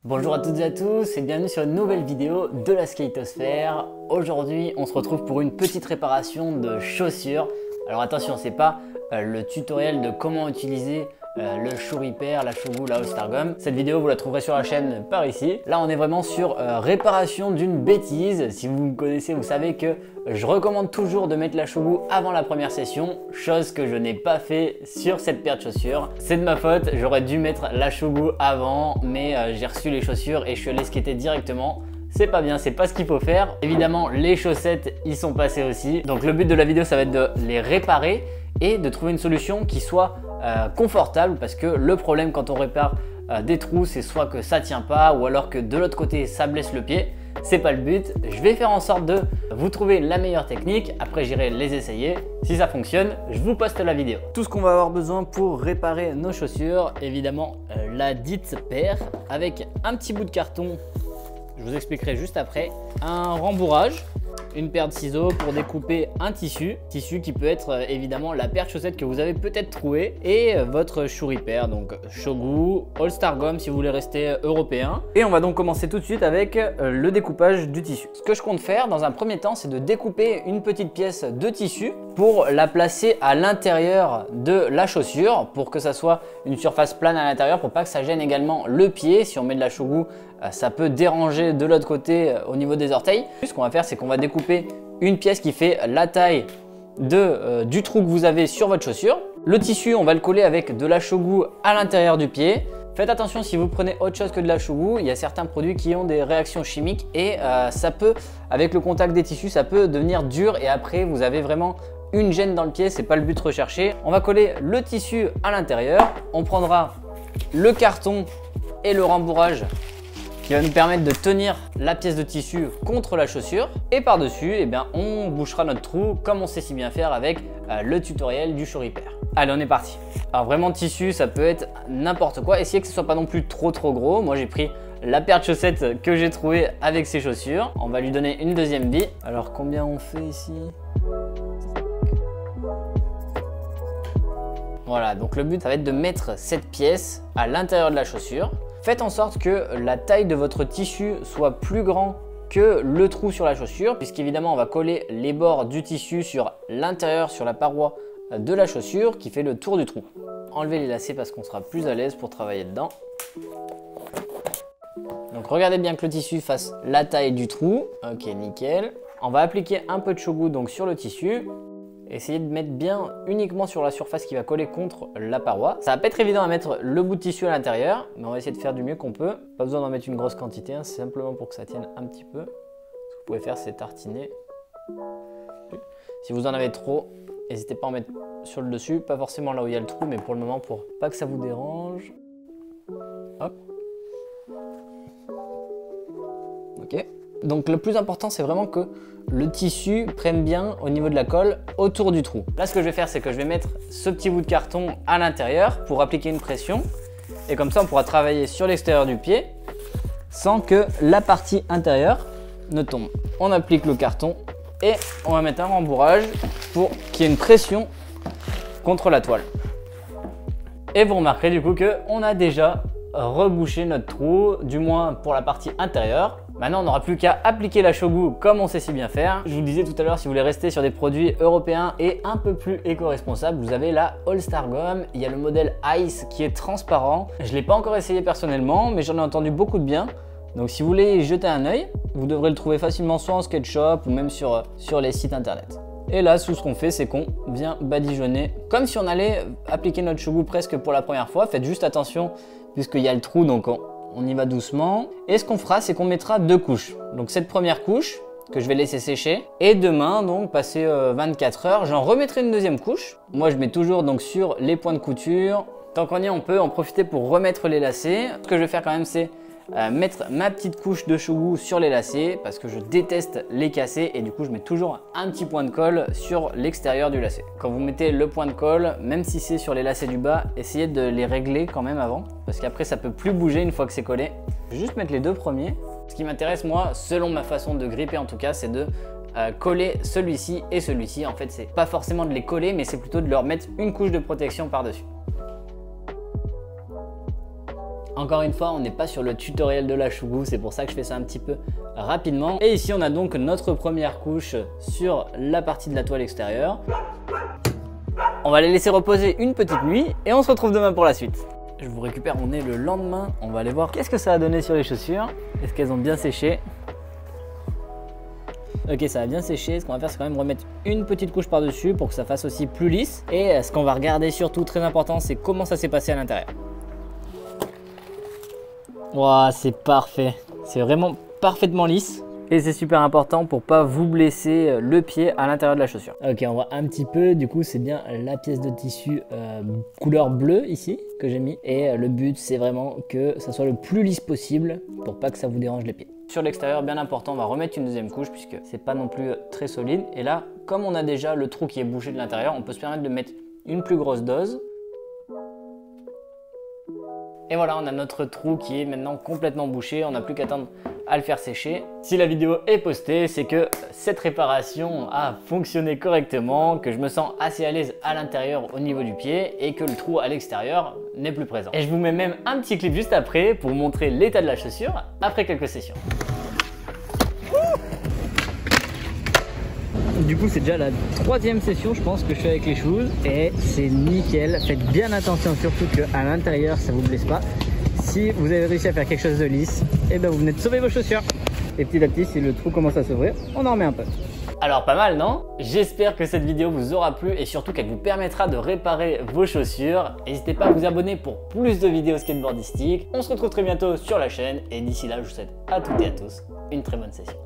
Bonjour à toutes et à tous et bienvenue sur une nouvelle vidéo de la Skatosphère. Aujourd'hui on se retrouve pour une petite réparation de chaussures. Alors attention, c'est pas le tutoriel de comment utiliser le shoe repair, la shoe glue, la All-Star Gum. Cette vidéo vous la trouverez sur la chaîne par ici. Là on est vraiment sur réparation d'une bêtise. Si vous me connaissez, vous savez que je recommande toujours de mettre la shoe glue avant la première session, chose que je n'ai pas fait sur cette paire de chaussures. C'est de ma faute, j'aurais dû mettre la shoe glue avant, mais j'ai reçu les chaussures et je suis allé skater directement. C'est pas bien, c'est pas ce qu'il faut faire. Évidemment, les chaussettes, ils sont passés aussi. Donc le but de la vidéo, ça va être de les réparer et de trouver une solution qui soit confortable, parce que le problème quand on répare des trous, c'est soit que ça tient pas ou alors que de l'autre côté, ça blesse le pied. C'est pas le but. Je vais faire en sorte de vous trouver la meilleure technique. Après, j'irai les essayer. Si ça fonctionne, je vous poste la vidéo. Tout ce qu'on va avoir besoin pour réparer nos chaussures, évidemment, la dite paire avec un petit bout de carton. Je vous expliquerai juste après. Un rembourrage, une paire de ciseaux pour découper un tissu qui peut être évidemment la paire de chaussettes que vous avez peut-être trouée et votre shoe repair, donc shoe glue, All-Star Gum si vous voulez rester européen. Et on va donc commencer tout de suite avec le découpage du tissu. Ce que je compte faire dans un premier temps, c'est de découper une petite pièce de tissu pour la placer à l'intérieur de la chaussure pour que ça soit une surface plane à l'intérieur, pour pas que ça gêne également le pied. Si on met de la shoe glue, ça peut déranger de l'autre côté au niveau des orteils. Ce qu'on va faire, c'est qu'on va découper une pièce qui fait la taille du trou que vous avez sur votre chaussure. Le tissu, on va le coller avec de la shoe glue à l'intérieur du pied. Faites attention, si vous prenez autre chose que de la shoe glue, il y a certains produits qui ont des réactions chimiques et ça peut, avec le contact des tissus, ça peut devenir dur et après vous avez vraiment une gêne dans le pied. C'est pas le but recherché. On va coller le tissu à l'intérieur. On prendra le carton et le rembourrage qui va nous permettre de tenir la pièce de tissu contre la chaussure. Et par-dessus, eh bien, on bouchera notre trou comme on sait si bien faire avec le tutoriel du shoe repair. Allez, on est parti. Alors vraiment, tissu, ça peut être n'importe quoi. Essayez que ce soit pas non plus trop gros. Moi, j'ai pris la paire de chaussettes que j'ai trouvée avec ces chaussures. On va lui donner une deuxième vie. Alors, combien on fait ici ? Voilà, donc le but, ça va être de mettre cette pièce à l'intérieur de la chaussure. Faites en sorte que la taille de votre tissu soit plus grand que le trou sur la chaussure, puisqu'évidemment on va coller les bords du tissu sur l'intérieur, sur la paroi de la chaussure qui fait le tour du trou. Enlevez les lacets parce qu'on sera plus à l'aise pour travailler dedans. Donc regardez bien que le tissu fasse la taille du trou. Ok, nickel. On va appliquer un peu de shoe glue donc sur le tissu. Essayez de mettre bien uniquement sur la surface qui va coller contre la paroi. Ça va pas être évident à mettre le bout de tissu à l'intérieur, mais on va essayer de faire du mieux qu'on peut. Pas besoin d'en mettre une grosse quantité, hein, c'est simplement pour que ça tienne un petit peu. Ce que vous pouvez faire, c'est tartiner. Si vous en avez trop, n'hésitez pas à en mettre sur le dessus, pas forcément là où il y a le trou, mais pour le moment, pour pas que ça vous dérange. Hop. Ok. Donc le plus important, c'est vraiment que le tissu prenne bien au niveau de la colle autour du trou. Là, ce que je vais faire, c'est que je vais mettre ce petit bout de carton à l'intérieur pour appliquer une pression. Et comme ça, on pourra travailler sur l'extérieur du pied sans que la partie intérieure ne tombe. On applique le carton et on va mettre un rembourrage pour qu'il y ait une pression contre la toile. Et vous remarquerez du coup qu'on a déjà rebouché notre trou, du moins pour la partie intérieure. Maintenant, on n'aura plus qu'à appliquer la shoe glue comme on sait si bien faire. Je vous le disais tout à l'heure, si vous voulez rester sur des produits européens et un peu plus éco-responsables, vous avez la All-Star Gum. Il y a le modèle Ice qui est transparent. Je ne l'ai pas encore essayé personnellement, mais j'en ai entendu beaucoup de bien. Donc si vous voulez y jeter un œil, vous devrez le trouver facilement soit en SketchUp ou même sur les sites internet. Et là, tout ce qu'on fait, c'est qu'on vient badigeonner comme si on allait appliquer notre shoe glue presque pour la première fois. Faites juste attention puisqu'il y a le trou, donc on y va doucement. Et ce qu'on fera, c'est qu'on mettra deux couches. Donc cette première couche que je vais laisser sécher. Et demain, donc passer 24 heures, j'en remettrai une deuxième couche. Moi, je mets toujours donc sur les points de couture. Tant qu'on y est, on peut en profiter pour remettre les lacets. Ce que je vais faire quand même, c'est mettre ma petite couche de shoe glue sur les lacets parce que je déteste les casser et du coup je mets toujours un petit point de colle sur l'extérieur du lacet. Quand vous mettez le point de colle, même si c'est sur les lacets du bas, essayez de les régler quand même avant parce qu'après ça peut plus bouger une fois que c'est collé. Je vais juste mettre les deux premiers. Ce qui m'intéresse moi, selon ma façon de gripper en tout cas, c'est de coller celui-ci et celui-ci. En fait, c'est pas forcément de les coller, mais c'est plutôt de leur mettre une couche de protection par-dessus. Encore une fois, on n'est pas sur le tutoriel de la chougou, c'est pour ça que je fais ça un petit peu rapidement. Et ici, on a donc notre première couche sur la partie de la toile extérieure. On va les laisser reposer une petite nuit et on se retrouve demain pour la suite. Je vous récupère mon nez le lendemain, on va aller voir qu'est-ce que ça a donné sur les chaussures. Est-ce qu'elles ont bien séché? Ok, ça a bien séché. Ce qu'on va faire, c'est quand même remettre une petite couche par-dessus pour que ça fasse aussi plus lisse. Et ce qu'on va regarder surtout, très important, c'est comment ça s'est passé à l'intérieur. Wow, c'est parfait. C'est vraiment parfaitement lisse. Et c'est super important pour pas vous blesser le pied à l'intérieur de la chaussure. Ok, on voit un petit peu, du coup c'est bien la pièce de tissu couleur bleue ici que j'ai mis. Et le but c'est vraiment que ça soit le plus lisse possible pour pas que ça vous dérange les pieds. Sur l'extérieur, bien important, on va remettre une deuxième couche puisque c'est pas non plus très solide. Et là, comme on a déjà le trou qui est bouché de l'intérieur, on peut se permettre de mettre une plus grosse dose. Et voilà, on a notre trou qui est maintenant complètement bouché, on n'a plus qu'à attendre à le faire sécher. Si la vidéo est postée, c'est que cette réparation a fonctionné correctement, que je me sens assez à l'aise à l'intérieur au niveau du pied et que le trou à l'extérieur n'est plus présent. Et je vous mets même un petit clip juste après pour vous montrer l'état de la chaussure après quelques sessions. Du coup, c'est déjà la troisième session, je pense, que je fais avec les shoes et c'est nickel. Faites bien attention, surtout qu'à l'intérieur, ça vous blesse pas. Si vous avez réussi à faire quelque chose de lisse, et ben vous venez de sauver vos chaussures. Et petit à petit, si le trou commence à s'ouvrir, on en remet un peu. Alors pas mal, non? J'espère que cette vidéo vous aura plu et surtout qu'elle vous permettra de réparer vos chaussures. N'hésitez pas à vous abonner pour plus de vidéos skateboardistiques. On se retrouve très bientôt sur la chaîne et d'ici là, je vous souhaite à toutes et à tous une très bonne session.